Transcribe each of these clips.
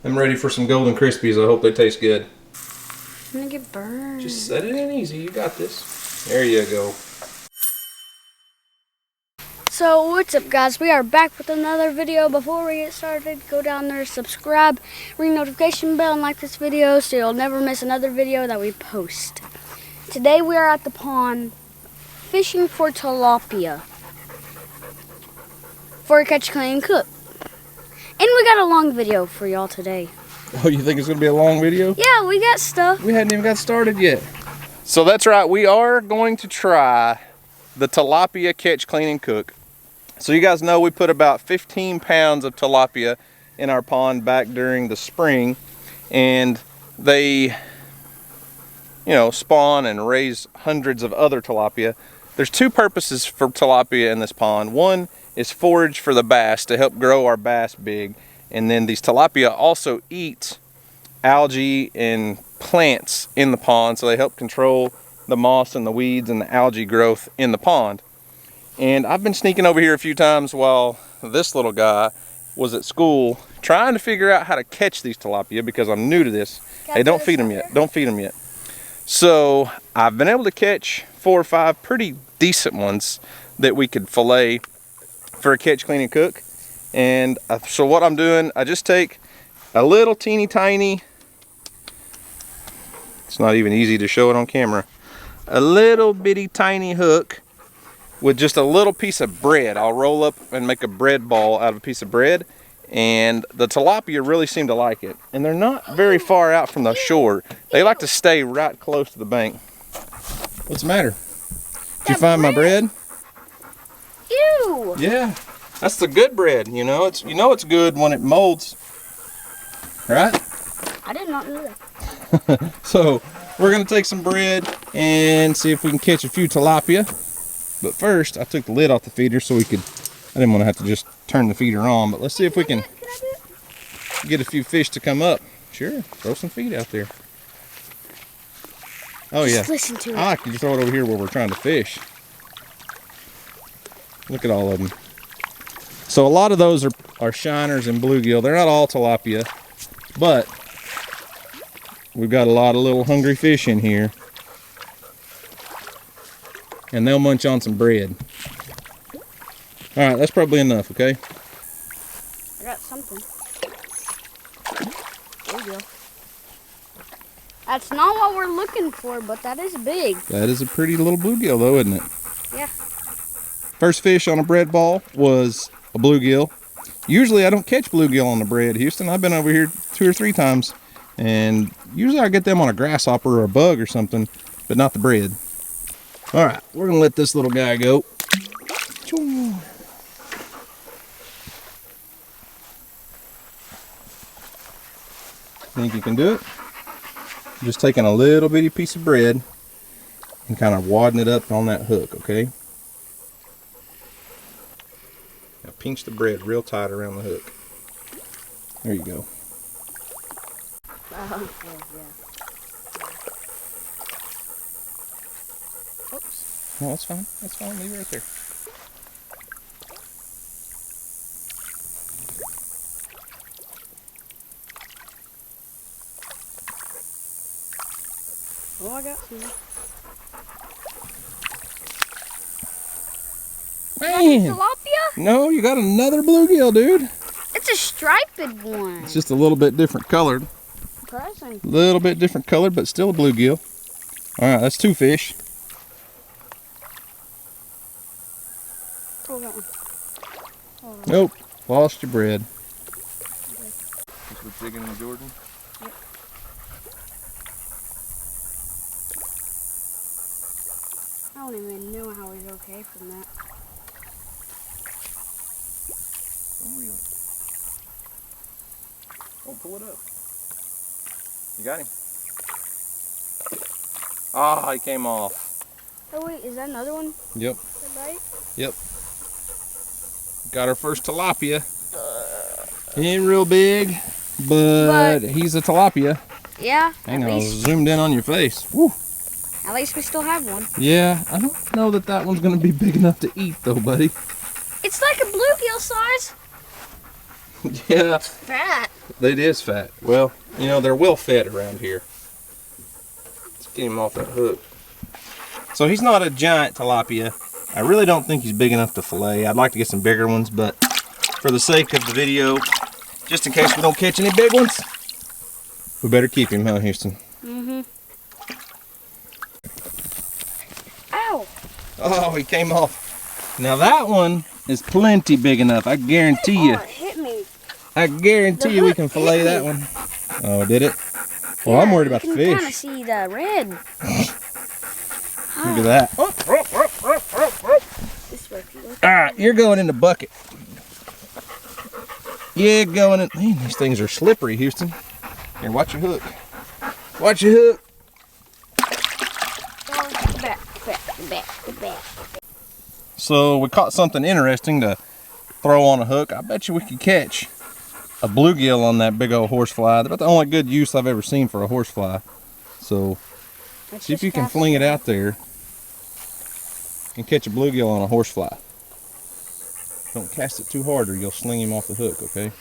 I'm ready for some golden crispies. I hope they taste good. I'm gonna get burned. Just set it in easy. You got this. There you go. So what's up, guys? We are back with another video. Before we get started, go down there, subscribe, ring notification bell, and like this video so you'll never miss another video that we post. Today we are at the pond fishing for tilapia for a catch, clean, and cook. And we got a long video for y'all today. Oh, you think it's going to be a long video? Yeah, we got stuff. We hadn't even got started yet. So that's right. We are going to try the tilapia catch, clean, and cook. So you guys know we put about 15 pounds of tilapia in our pond back during the spring. And they, spawn and raise hundreds of other tilapia. There's two purposes for tilapia in this pond. One is forage for the bass to help grow our bass big. And then these tilapia also eat algae and plants in the pond, so they help control the moss and the weeds and the algae growth in the pond. And I've been sneaking over here a few times while this little guy was at school trying to figure out how to catch these tilapia because I'm new to this. Hey, don't feed them yet. Don't feed them yet. So I've been able to catch 4 or 5 pretty decent ones that we could fillet for a catch, clean, and cook. And so what I'm doing, I just take a little teeny tiny, it's not even easy to show it on camera, a little bitty tiny hook with just a little piece of bread. I'll roll up and make a bread ball out of a piece of bread, and the tilapia really seem to like it. And they're not very far out from the shore. They like to stay right close to the bank. What's the matter? Did you find my bread? Ew! Yeah. That's the good bread, it's good when it molds, right? I did not know that. So we're gonna take some bread and see if we can catch a few tilapia. But first, I took the lid off the feeder so I didn't want to have to just turn the feeder on. But let's see if we can get a few fish to come up. Sure, throw some feed out there. Oh yeah, just listen to it. I like to throw it over here where we're trying to fish. Look at all of them. So a lot of those are shiners and bluegill. They're not all tilapia, but we've got a lot of little hungry fish in here. And they'll munch on some bread. All right, that's probably enough, okay? I got something. Bluegill. That's not what we're looking for, but that is big. That is a pretty little bluegill though, isn't it? Yeah. First fish on a bread ball was a bluegill. Usually I don't catch bluegill on the bread, Houston. I've been over here 2 or 3 times, and usually I get them on a grasshopper or a bug or something, but not the bread. All right, we're gonna let this little guy go. Think you can do it? Just taking a little bitty piece of bread and kind of wadding it up on that hook, okay? Now pinch the bread real tight around the hook. There you go. Yeah. Oops. No, that's fine. That's fine. Leave it right there. Oh, I got some. Man! Tilapia? No, you got another bluegill, dude. It's a striped one. It's just a little bit different colored. Surprising. A little bit different colored, but still a bluegill. All right, that's 2 fish. Oh, that one. Oh. Nope, lost your bread. This was digging in Jordan? Yep. I don't even know how he's okay from that. Oh, really? Oh, pull it up. You got him? Ah, he came off. Oh wait, is that another one? Yep. Right? Yep. Got our first tilapia. He ain't real big, but he's a tilapia. Yeah. Hang on, zoomed in on your face. Woo. At least we still have one. Yeah, I don't know that one's going to be big enough to eat though, buddy. It's like a bluegill size. Yeah. It's fat. It is fat. Well, you know, they're well fed around here. Let's get him off that hook. So he's not a giant tilapia. I really don't think he's big enough to fillet. I'd like to get some bigger ones, but for the sake of the video, just in case we don't catch any big ones, we better keep him, huh, Houston? Mm-hmm. Ow! Oh, he came off. Now that one is plenty big enough. I guarantee you. Oh, it hit me. I guarantee you we can fillet that one. Oh, did it? Well, yeah, I'm worried about the fish. You can kind of see the red. Look at that. All right, you're going in the bucket. Yeah, going in. Man, these things are slippery, Houston. Here, watch your hook. Watch your hook. Back. So we caught something interesting to throw on a hook. I bet you we could catch a bluegill on that big old horsefly. That's about the only good use I've ever seen for a horsefly. So see if you can fling it out there and catch a bluegill on a horsefly. Don't cast it too hard or you'll sling him off the hook, okay?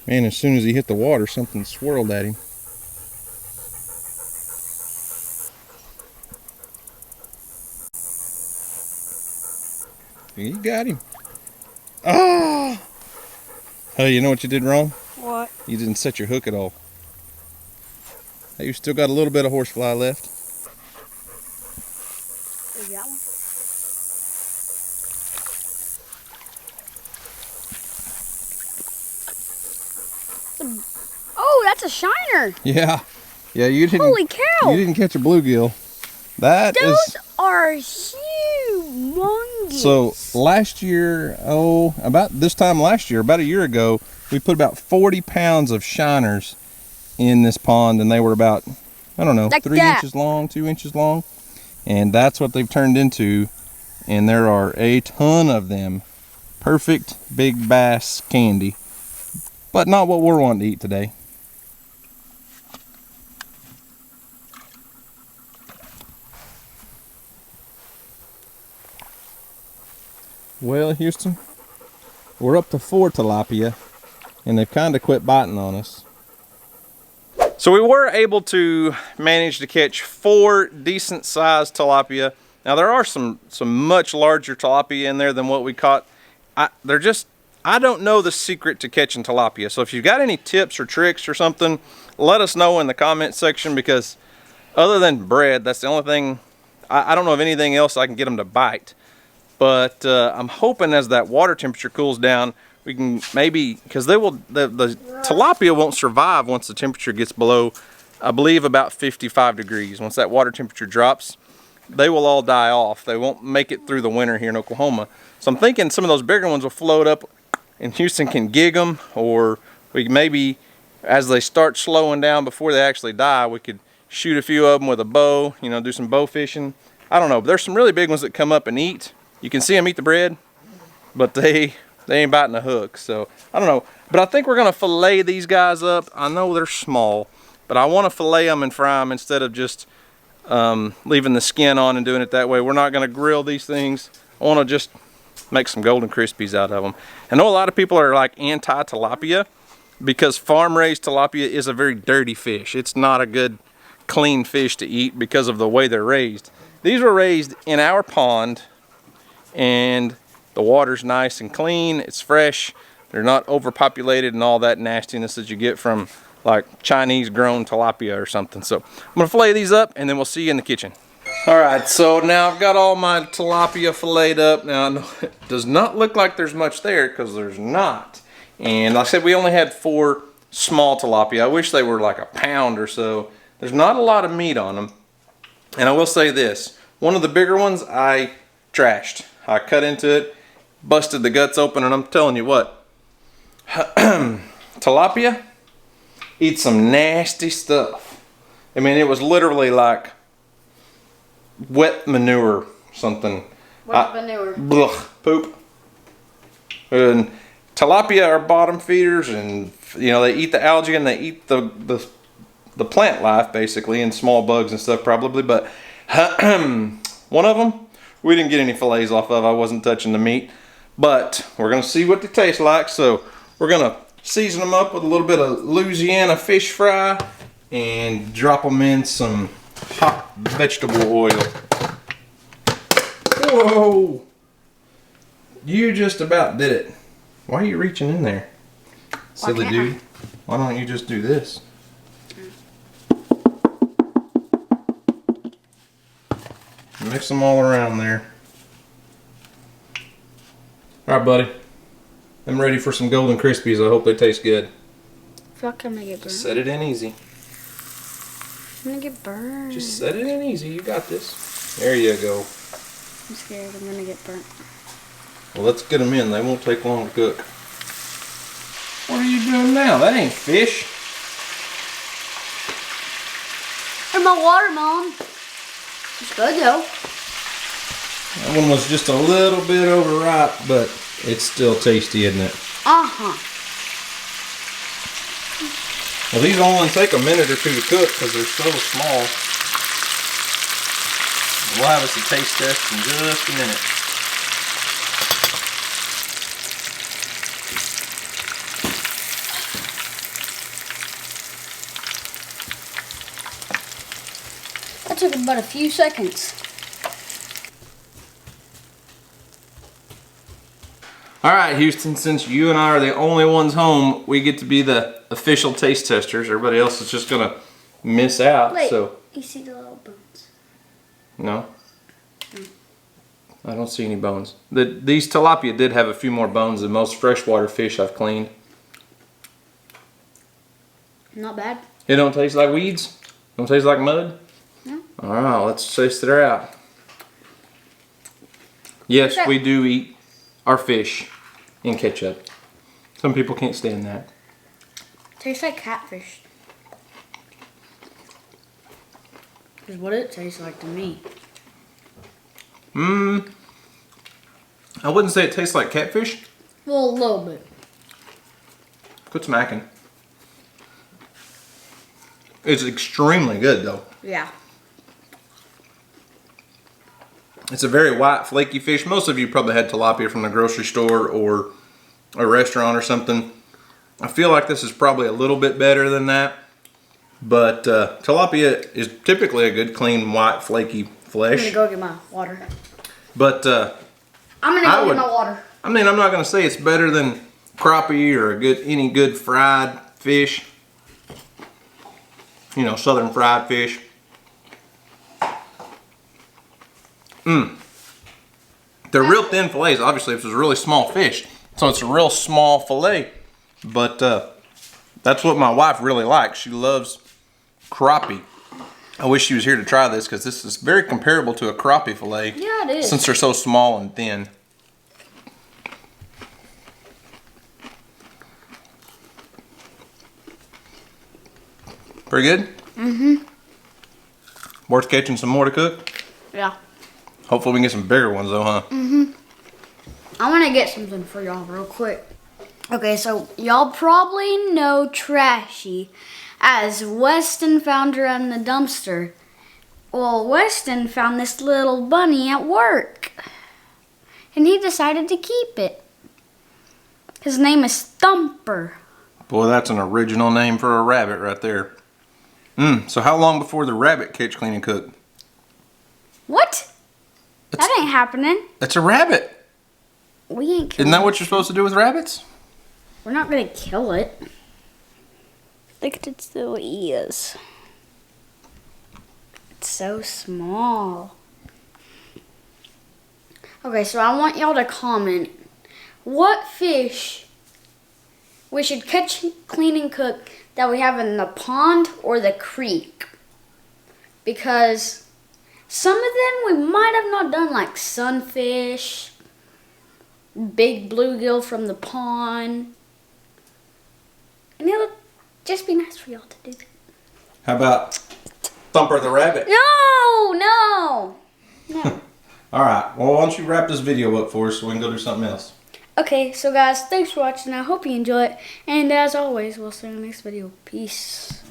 Man, as soon as he hit the water, something swirled at him. You got him. Oh! Hey, you know what you did wrong? What? You didn't set your hook at all. Hey, you still got a little bit of horsefly left. You got one? Oh, that's a shiner. Yeah. Yeah, you didn't. Holy cow. You didn't catch a bluegill. Those are humongous. So last year, about this time last year, about a year ago, we put about 40 pounds of shiners in this pond, and they were about, I don't know, like 3 inches long, 2 inches long. And that's what they've turned into. And there are a ton of them. Perfect big bass candy. But not what we're wanting to eat today. Well, Houston, we're up to 4 tilapia, and they've kind of quit biting on us. So we were able to manage to catch 4 decent sized tilapia. Now there are some much larger tilapia in there than what we caught. I don't know the secret to catching tilapia. So if you've got any tips or tricks or something, let us know in the comment section, because other than bread, that's the only thing, I don't know of anything else I can get them to bite. But I'm hoping as that water temperature cools down, we can maybe, because the tilapia won't survive once the temperature gets below, I believe, about 55 degrees. Once that water temperature drops, they will all die off. They won't make it through the winter here in Oklahoma. So I'm thinking some of those bigger ones will float up and Houston can gig them, or we maybe, as they start slowing down before they actually die, we could shoot a few of them with a bow, you know, do some bow fishing. I don't know, but there's some really big ones that come up and eat. You can see them eat the bread, but they ain't biting the hook. So I don't know, but I think we're gonna fillet these guys up. I know they're small, but I want to fillet them and fry them instead of just leaving the skin on and doing it that way. We're not gonna grill these things. I want to just make some golden crispies out of them. I know a lot of people are like anti-tilapia because farm-raised tilapia is a very dirty fish. It's not a good clean fish to eat because of the way they're raised. These were raised in our pond, and the water's nice and clean, it's fresh, they're not overpopulated and all that nastiness that you get from like Chinese grown tilapia or something. So I'm gonna fillet these up and then we'll see you in the kitchen. All right, so now I've got all my tilapia filleted up. Now I know it does not look like there's much there, because there's not. And like I said, we only had 4 small tilapia. I wish they were like a pound or so. There's not a lot of meat on them. And I will say this, one of the bigger ones I trashed. I cut into it, busted the guts open, and I'm telling you what, tilapia eats some nasty stuff. I mean, it was literally like wet manure, something. Wet manure? Blech, poop. And tilapia are bottom feeders, and you know, they eat the algae and they eat the plant life basically, and small bugs and stuff probably. But one of them, we didn't get any fillets off of. I wasn't touching the meat. But we're going to see what they taste like. So we're going to season them up with a little bit of Louisiana fish fry and drop them in some hot vegetable oil. Whoa! You just about did it. Why are you reaching in there? Silly dude. Why don't you just do this? Mix them all around there. Alright, buddy. I'm ready for some golden crispies. I hope they taste good. I feel like I'm gonna get burned. Set it in easy. I'm gonna get burned. Just set it in easy. You got this. There you go. I'm scared I'm gonna get burnt. Well, let's get them in. They won't take long to cook. What are you doing now? That ain't fish. In my water, Mom. It's good though. That one was just a little bit overripe, but it's still tasty, isn't it? Uh-huh. Well, these only take a minute or two to cook because they're so small. We'll have us a taste test in just a minute. That took about a few seconds. Alright, Houston, since you and I are the only ones home, we get to be the official taste testers. Everybody else is just going to miss out. Wait, so you see the little bones? No. I don't see any bones. These tilapia did have a few more bones than most freshwater fish I've cleaned. Not bad. It don't taste like weeds? Don't taste like mud? No. Alright, let's taste it out. Yes, we do eat our fish in ketchup. Some people can't stand that. Tastes like catfish. Is what it tastes like to me. I wouldn't say it tastes like catfish. Well, a little bit. Quit smacking. It's extremely good though. Yeah. It's a very white, flaky fish. Most of you probably had tilapia from the grocery store or a restaurant or something. I feel like this is probably a little bit better than that. But tilapia is typically a good, clean, white, flaky flesh. I'm gonna go get my water. But I'm gonna go get my water. I mean, I'm not gonna say it's better than crappie or any good fried fish. You know, southern fried fish. They're real thin fillets. Obviously, this is a really small fish, so it's a real small fillet. But that's what my wife really likes. She loves crappie. I wish she was here to try this because this is very comparable to a crappie fillet. Yeah, it is. Since they're so small and thin. Pretty good? Mm-hmm. Worth catching some more to cook? Yeah. Hopefully we can get some bigger ones though, huh? Mm-hmm. I want to get something for y'all real quick. Okay, so y'all probably know Trashy as Weston found her in the dumpster. Well, Weston found this little bunny at work. And he decided to keep it. His name is Thumper. Boy, that's an original name for a rabbit right there. So how long before the rabbit catch, clean, and cook? What? That ain't happening. It's a rabbit. We ain't killing Isn't that what you're supposed to do with rabbits? We're not gonna kill it. Look at its little ears. It's so small. Okay, so I want y'all to comment what fish we should catch, clean, and cook that we have in the pond or the creek. Because some of them we might have not done, like sunfish, big bluegill from the pond. And it would just be nice for y'all to do that. How about Thumper the rabbit? No. Alright, well why don't you wrap this video up for us so we can go do something else. Okay, so guys, thanks for watching. I hope you enjoy it. And as always, we'll see you in the next video. Peace.